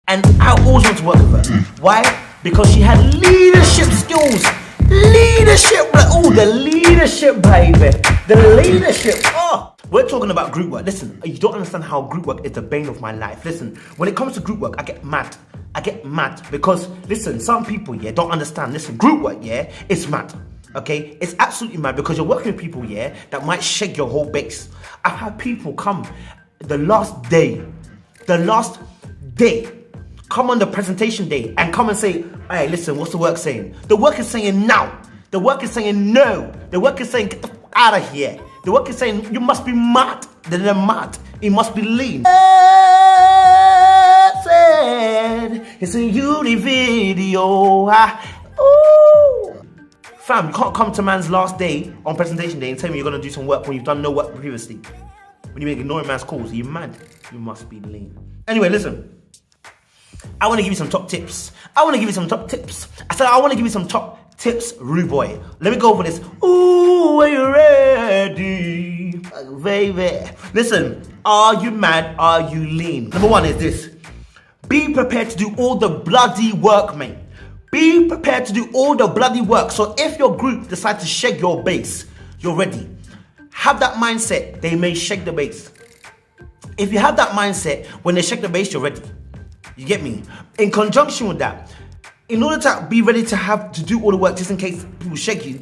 And I always want to work with her. Why? Because she had leadership skills. Leadership, oh, the leadership, baby. The leadership, oh. We're talking about group work. Listen, you don't understand how group work is the bane of my life. Listen, when it comes to group work, I get mad. I get mad because, listen, some people, yeah, don't understand. Listen, group work, yeah, it's mad. Okay, it's absolutely mad because you're working with people, yeah, that might shake your whole base. I've had people come the last day, come on the presentation day and come and say, hey, listen, what's the work saying? The work is saying now. The work is saying no. The work is saying get the f out of here. The work is saying you must be mad. They're mad. It must be lean. It's a uni video. Ooh. Fam, you can't come to man's last day on presentation day and tell me you're going to do some work when you've done no work previously. When you're ignoring man's calls, are you mad? You must be lean. Anyway, listen. I want to give you some top tips. I said I want to give you some top tips, rude boy. Let me go over this. Ooh, are you ready? Baby. Listen, are you mad? Are you lean? Number one is this. Be prepared to do all the bloody work, mate. Be prepared to do all the bloody work. So if your group decides to shake your base, you're ready. Have that mindset. They may shake the base. If you have that mindset, when they shake the base, you're ready. You get me? In conjunction with that, in order to be ready to do all the work just in case people shake you,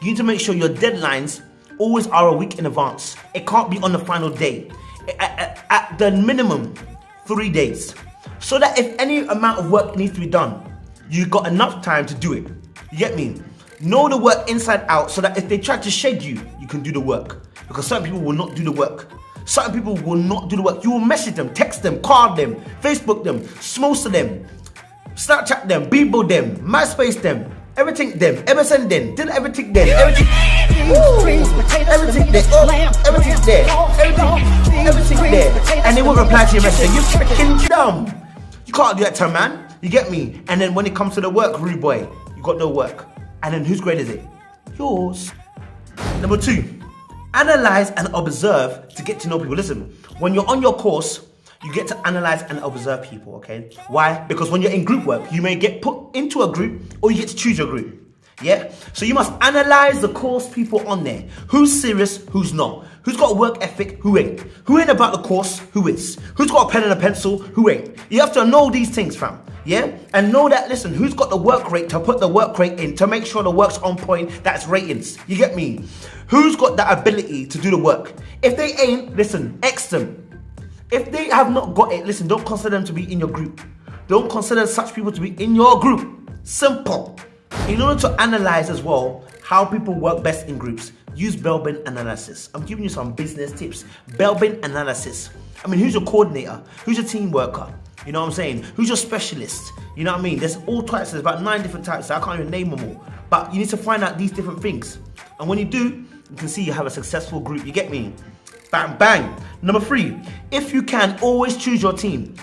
you need to make sure your deadlines always are a week in advance. It can't be on the final day. At the minimum, 3 days. So that if any amount of work needs to be done, you've got enough time to do it. You get me? Know the work inside out so that if they try to shake you, you can do the work. Because certain people will not do the work. Certain people will not do the work. You will message them, text them, call them, Facebook them, Smosa them, Snapchat them, Bebo them, MySpace them, everything them, MSN them, did everything them, everything there, and they won't reply to your message. You freaking dumb. You can't do that to a man. You get me? And then when it comes to the work, rude boy, you got no work. And then whose grade is it? Yours. Number two. Analyze and observe to get to know people. Listen, when you're on your course, you get to analyze and observe people, okay? Why? Because when you're in group work, you may get put into a group or you get to choose your group, yeah? So you must analyze the course people on there. Who's serious, who's not? Who's got a work ethic, who ain't? Who ain't about the course, who is? Who's got a pen and a pencil, who ain't? You have to know these things, fam. Yeah? And know that, listen, who's got the work rate to put the work rate in to make sure the work's on point, that's ratings. You get me? Who's got that ability to do the work? If they ain't, listen, X them. If they have not got it, listen, don't consider them to be in your group. Don't consider such people to be in your group. Simple. In order to analyze as well how people work best in groups, use Belbin analysis. I'm giving you some business tips. Belbin analysis. I mean, who's your coordinator? Who's your team worker? You know what I'm saying? Who's your specialist? You know what I mean? There's all types, there's about 9 different types, so I can't even name them all. But you need to find out these different things. And when you do, you can see you have a successful group. You get me? Bang, bang. Number 3, if you can, always choose your team.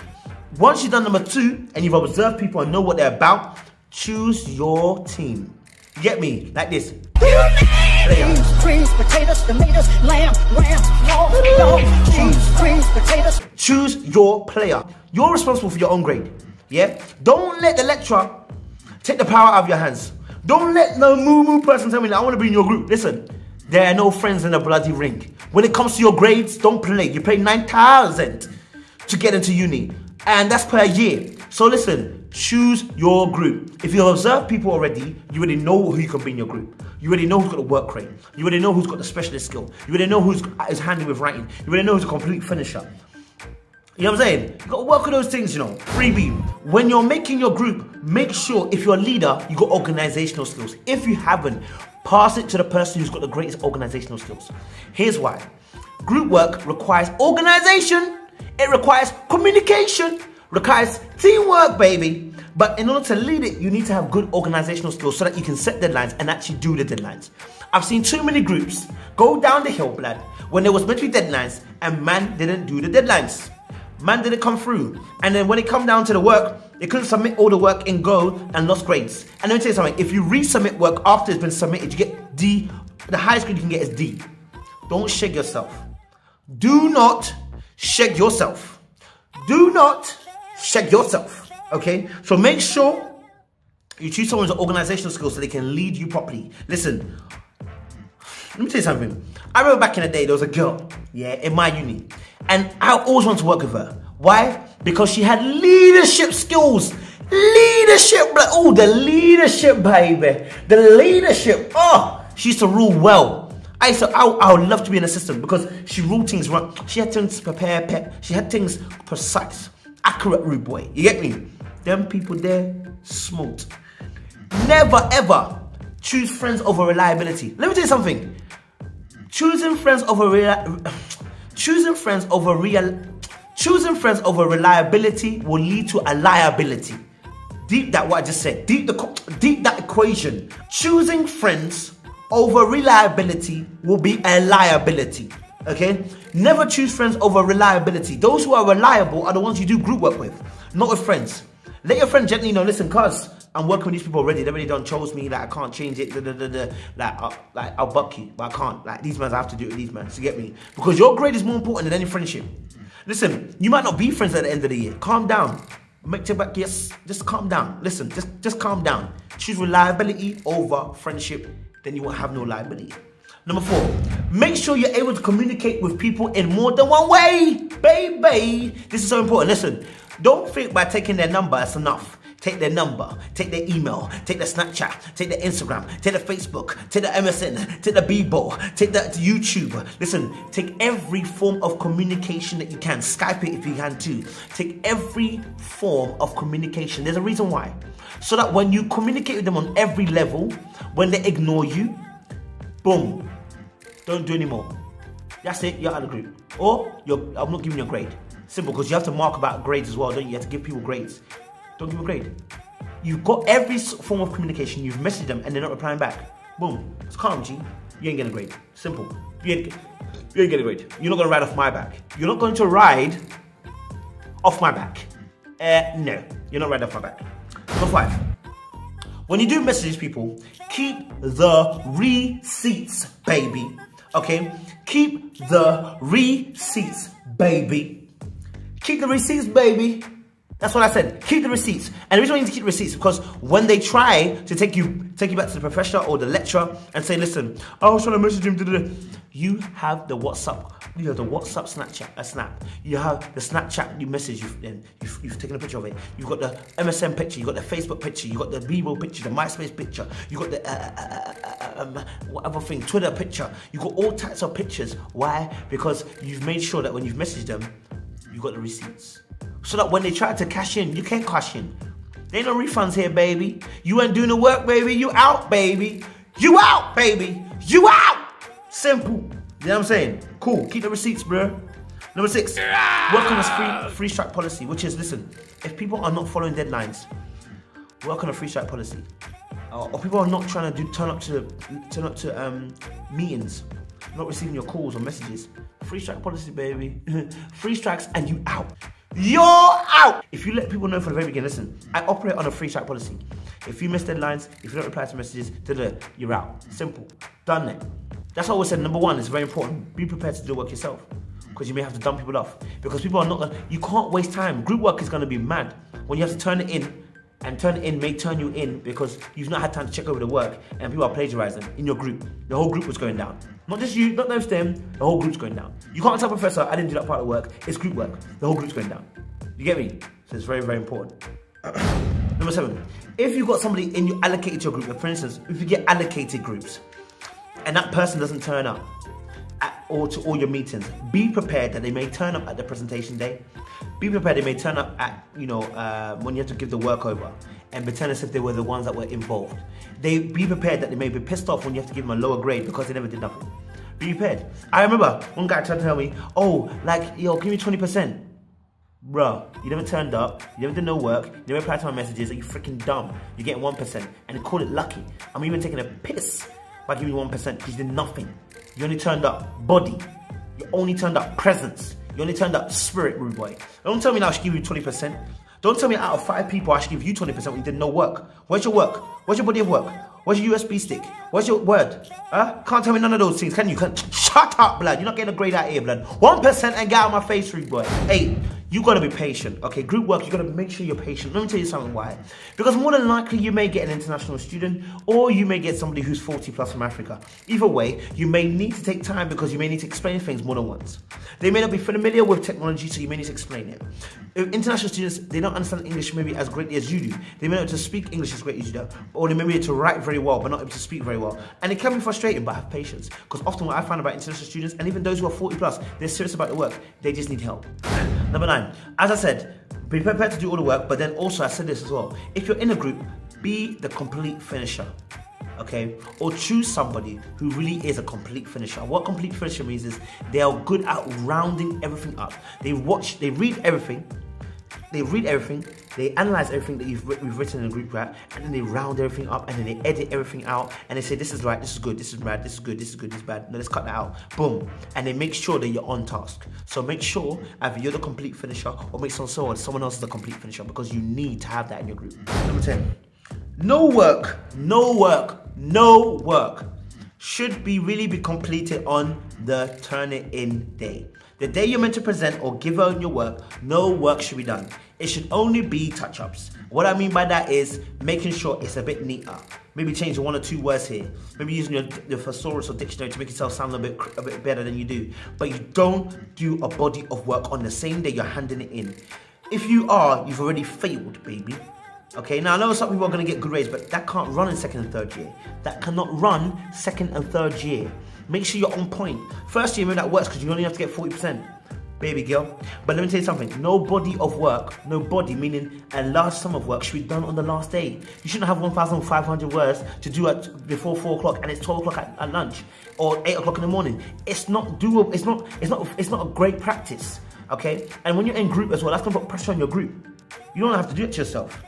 Once you've done number 2 and you've observed people and know what they're about, choose your team. You get me? Like this. Beans, potatoes, tomatoes, lamb, potatoes. Choose your player. You're responsible for your own grade. Yeah? Don't let the lecturer take the power out of your hands. Don't let no moo person tell me that I want to be in your group. Listen, there are no friends in a bloody ring. When it comes to your grades, don't play. You pay 9,000 to get into uni. And that's per year. So listen, choose your group. If you observe people already, you already know who you can be in your group. You already know who's got the work rate. You already know who's got the specialist skill. You already know who's handy with writing. You already know who's a complete finisher. You know what I'm saying? You got to work on those things, you know. Freebie. When you're making your group, make sure if you're a leader, you got organizational skills. If you haven't, pass it to the person who's got the greatest organizational skills. Here's why. Group work requires organization. It requires communication. Requires teamwork, baby. But in order to lead it, you need to have good organizational skills so that you can set deadlines and actually do the deadlines. I've seen too many groups go down the hill, blood, when there was meant to be deadlines and man didn't do the deadlines. Man didn't come through. And then when it come down to the work, they couldn't submit all the work in Go and lost grades. And let me tell you something, if you resubmit work after it's been submitted, you get D. The highest grade you can get is D. Don't shake yourself. Do not shake yourself. Do not shake yourself. Okay? So make sure you choose someone's organizational skills so they can lead you properly. Listen, let me tell you something. I remember back in the day, there was a girl, yeah, in my uni. And I always wanted to work with her. Why? Because she had leadership skills. Leadership, oh, the leadership, baby. The leadership. Oh, she used to rule well. I would love to be an assistant because she ruled things right. She had things prepared. She had things precise, accurate, rude boy. You get me? Them people there, smooth. Never ever choose friends over reliability. Let me tell you something. Choosing friends over reliability will lead to a liability. Deep that what I just said. Deep that equation. Choosing friends over reliability will be a liability. Okay? Never choose friends over reliability. Those who are reliable are the ones you do group work with, not with friends. Let your friend gently know, listen, cuz I'm working with these people already. They already done chose me. Like I can't change it. Like I'll buck you, but I can't. Like these men, I have to do it with these men. So get me? Because your grade is more important than any friendship. Listen, you might not be friends at the end of the year. Calm down. Make your back. Yes, just calm down. Listen, just calm down. Choose reliability over friendship. Then you won't have no liability. Number 4, make sure you're able to communicate with people in more than one way, baby. This is so important. Listen, don't think by taking their number that's enough. Take their number, take their email, take their Snapchat, take their Instagram, take their Facebook, take the MSN, take the Bebo, take the YouTube. Listen, take every form of communication that you can. Skype it if you can too. Take every form of communication. There's a reason why. So that when you communicate with them on every level, when they ignore you, boom, don't do anymore. That's it, you're out of the group. Or I'm not giving you a grade. Simple, because you have to mark about grades as well, don't you? You have to give people grades. Don't give a grade. You've got every form of communication. You've messaged them and they're not replying back. Boom. It's calm, G. You ain't getting a grade. Simple. You ain't getting a grade. You're not going to ride off my back. You're not going to ride off my back. No. You're not riding off my back. Number 5. When you do message people, keep the receipts, baby. Okay? Keep the receipts, baby. Keep the receipts, baby. That's what I said. Keep the receipts. And the reason why you need to keep the receipts is because when they try to take you back to the professor or the lecturer and say, listen, I was trying to message him, you have the WhatsApp. You have the WhatsApp snap. You have the Snapchat you message. You've taken a picture of it. You've got the MSN picture. You've got the Facebook picture. You've got the Bebo picture, the MySpace picture. You've got the whatever thing, Twitter picture. You've got all types of pictures. Why? Because you've made sure that when you've messaged them, you've got the receipts. So that when they try to cash in, you can't cash in. There ain't no refunds here, baby. You ain't doing the work, baby. You out, baby. You out, baby. You out. Simple. You know what I'm saying? Cool. Keep the receipts, bro. Number 6. Work on a free strike policy, which is, listen, if people are not following deadlines, work on a free strike policy. Or people are not trying to turn up to meetings, not receiving your calls or messages. Free strike policy, baby. 3 strikes and you out. You're out! If you let people know from the very beginning, listen, I operate on a free strike policy. If you miss deadlines, if you don't reply to messages, you're out. Simple. Done it. That's why I always said, number 1, it's very important. Be prepared to do the work yourself. Because you may have to dump people off. Because people are not gonna, you can't waste time. Group work is gonna be mad. When you have to turn it in, and turn it in may turn you in because you've not had time to check over the work and people are plagiarizing in your group. The whole group was going down. Not just you, not just them, the whole group's going down. You can't tell professor, I didn't do that part of the work. It's group work. The whole group's going down. You get me? So it's very, very important. Number 7, if you've got somebody in you allocated to your group, for instance, if you get allocated groups and that person doesn't turn up to all your meetings, be prepared that they may turn up at the presentation day. Be prepared they may turn up at, when you have to give the work over and pretend as if they were the ones that were involved. Be prepared that they may be pissed off when you have to give them a lower grade because they never did nothing. Be prepared. I remember one guy tried to tell me, oh, like, yo, give me 20%. Bro, you never turned up, you never did no work, you never replied to my messages, are you freaking dumb? You're getting 1% and call it lucky. I'm even taking a piss by giving you 1% because you did nothing. You only turned up body. You only turned up presence. You only turned up spirit, rude boy. Don't tell me now I should give you 20%. Don't tell me out of 5 people I should give you 20% when you did no work. Where's your work? Where's your body of work? Where's your USB stick? Where's your word? Huh? Can't tell me none of those things, can you? Shut up, blood. You're not getting a grade out here, blood. 1% and get out of my face, rude boy. 8. you got to be patient, okay? Group work, you got to make sure you're patient. Let me tell you something why. Because more than likely, you may get an international student or you may get somebody who's 40 plus from Africa. Either way, you may need to take time because you may need to explain things more than once. They may not be familiar with technology, so you may need to explain it. International students, they don't understand English maybe as greatly as you do. They may not be able to speak English as greatly as you do, or they may be able to write very well, but not able to speak very well. And it can be frustrating, but have patience. Because often what I find about international students, and even those who are 40 plus, they're serious about the work. They just need help. Number 9, as I said, be prepared to do all the work, but then also I said this as well. If you're in a group, be the complete finisher, okay? Or choose somebody who really is a complete finisher. What complete finisher means is they are good at rounding everything up. They read everything, they analyze everything that we've written in a group chat, and then they round everything up, and then they edit everything out, and they say this is right, this is good, this is bad, this is good, this is good, this is bad. No, let's cut that out. Boom. And they make sure that you're on task. So make sure either you're the complete finisher or make someone else is the complete finisher, because you need to have that in your group. Number 10. No work should really be completed on the turn it in day. The day you're meant to present or give out your work, no work should be done. It should only be touch-ups. What I mean by that is making sure it's a bit neater. Maybe changing 1 or 2 words here. Maybe using your thesaurus or dictionary to make yourself sound a bit better than you do. But you don't do a body of work on the same day you're handing it in. If you are, you've already failed, baby. Okay, now I know some people are going to get good grades, but that can't run in 2nd and 3rd year. That cannot run 2nd and 3rd year. Make sure you're on point. 1st year, maybe that works because you only have to get 40%. Baby girl. But let me tell you something. No body of work, no body, meaning a large sum of work, should be done on the last day. You shouldn't have 1,500 words to do before 4 o'clock and it's 12 o'clock at lunch or 8 o'clock in the morning. It's not doable. It's not a great practice. Okay? And when you're in group as well, that's going to put pressure on your group. You don't have to do it to yourself.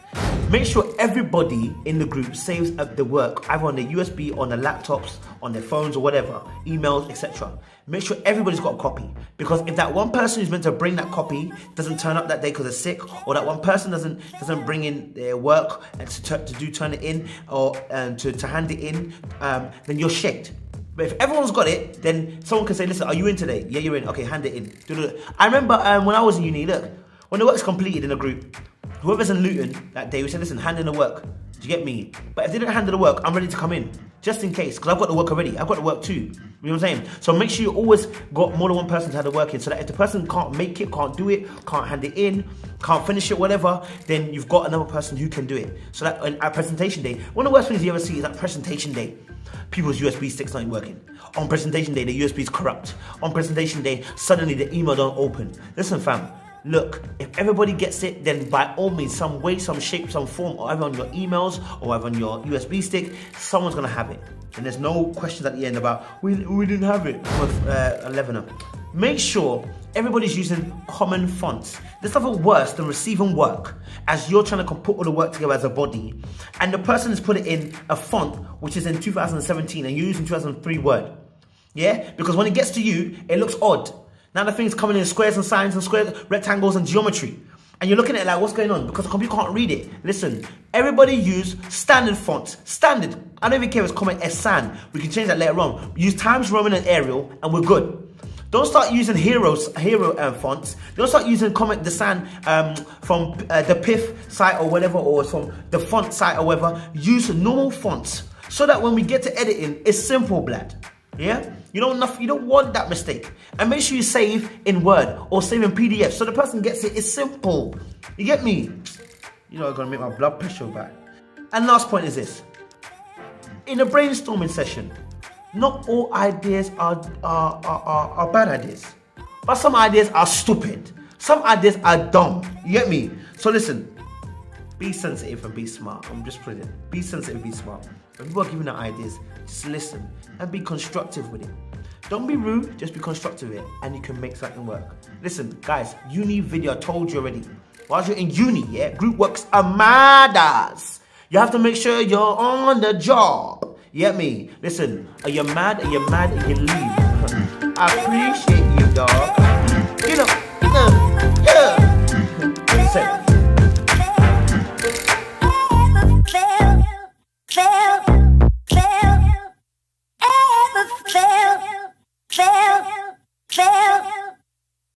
Make sure everybody in the group saves up the work, either on their USB, on their laptops, on their phones or whatever, emails, etc. Make sure everybody's got a copy. Because if that one person who's meant to bring that copy doesn't turn up that day because they're sick, or that one person doesn't bring in their work and to turn it in or to hand it in, then you're shit. But if everyone's got it, then someone can say, listen, are you in today? Yeah, you're in. Okay, hand it in. I remember when I was in uni, look, when the work's completed in a group, whoever's in Luton that day, we said, listen, hand in the work. Do you get me? But if they didn't hand in the work, I'm ready to come in. Just in case, because I've got the work already. I've got the work too. You know what I'm saying? So make sure you always got more than one person to have the work in, so that if the person can't make it, can't do it, can't hand it in, can't finish it, whatever, then you've got another person who can do it. So that at presentation day, one of the worst things you ever see is at presentation day, people's USB sticks aren't working. On presentation day, the USB is corrupt. On presentation day, suddenly the email don't open. Listen, fam. Look, if everybody gets it, then by all means, some way, some shape, some form, or either on your emails or either on your USB stick, someone's gonna have it. And there's no questions at the end about, we didn't have it. With 11 Make sure everybody's using common fonts. There's nothing worse than receiving work as you're trying to put all the work together as a body, and the person has put it in a font which is in 2017 and you're using 2003 Word. Yeah? Because when it gets to you, it looks odd. Now the thing's coming in squares and signs and squares, rectangles and geometry. And you're looking at it like, what's going on? Because the computer can't read it. Listen, everybody use standard fonts. Standard. I don't even care if it's Comic S-San. We can change that later on. Use Times Roman and Arial and we're good. Don't start using hero fonts. Don't start using Comic Design from the PIF site or whatever, or from the font site or whatever. Use normal fonts so that when we get to editing, it's simple, blood. Yeah? You don't want that mistake. And make sure you save in Word or save in PDF so the person gets it. It's simple. You get me? You know, I'm gonna make my blood pressure back. And last point is this. In a brainstorming session, not all ideas are bad ideas. But some ideas are stupid. Some ideas are dumb. You get me? So listen, be sensitive and be smart. I'm just putting it. Be sensitive, be smart. When people are giving out ideas, just listen and be constructive with it. Don't be rude, just be constructive with it, and you can make something work. Listen, guys, uni video, I told you already. Whilst you're in uni, yeah, group works are mad-ass. You have to make sure you're on the job. You get me? Listen, are you mad? Are you mad? Are you leave? I appreciate you, dog. You know.